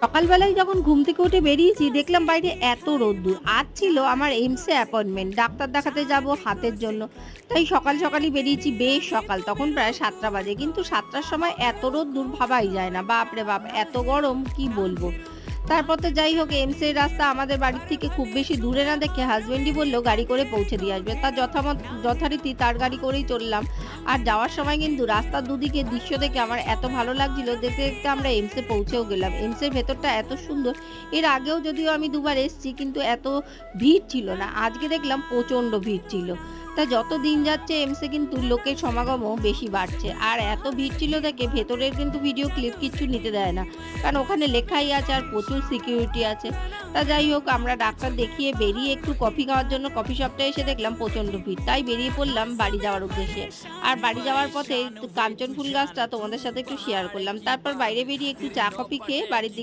সকালবেলায় যখন ঘুম থেকে উঠে বেরিয়েছি দেখলাম বাইরে এত রোদ্দুর। আজ ছিল আমার এইমসে অ্যাপয়েন্টমেন্ট, ডাক্তার দেখাতে যাব হাতের জন্য। তাই সকাল সকালই বেরিয়েছি, বেশ সকাল, তখন প্রায় 7টা বাজে। কিন্তু 7টার সময় এত রোদ্দুর ভাবাই যায় না, বাপ রে বাপ এত গরম কি বলবো। তারপর তো যাই হোক, এইমস এর রাস্তা আমাদের বাড়ির থেকে খুব বেশি দূরে না দেখে হাজবেন্ডই বললো গাড়ি করে পৌঁছে দিয়ে আসবে। তা যথারীতি তার গাড়ি করেই চললাম। আর যাওয়ার সময় কিন্তু রাস্তার দুদিকে দৃশ্য দেখে আমার এত ভালো লাগছিল, দেখতে দেখতে আমরা এইমসে পৌঁছেও গেলাম। এইমসের ভেতরটা এত সুন্দর। এর আগেও যদিও আমি দুবার এসেছি, কিন্তু এত ভিড় ছিল না। আজকে দেখলাম প্রচন্ড ভিড় ছিল। তা যত দিন যাচ্ছে এইমসে কিন্তু লোকের সমাগমও বেশি বাড়ছে। আর এত ভিড় ছিল দেখে ভেতরের কিন্তু ভিডিও ক্লিপ কিচ্ছু নিতে দেয় না, কারণ ওখানে লেখাই আছে আর প্রচুর সিকিউরিটি আছে। তা যাই হোক, আমরা ডাক্তার দেখিয়ে বেরিয়ে একটু কফি খাওয়ার জন্য কফি শপটা এসে দেখলাম প্রচন্ড ভিড়, তাই বেরিয়ে পড়লাম বাড়ি যাওয়ার উদ্দেশ্যে। আর বাড়ি যাওয়ার পথে কাঞ্চন ফুল গাছটা তোমাদের সাথে একটু শেয়ার করলাম। তারপর বাইরে বেরিয়ে একটু চা কফি খেয়ে বাড়ির দিকে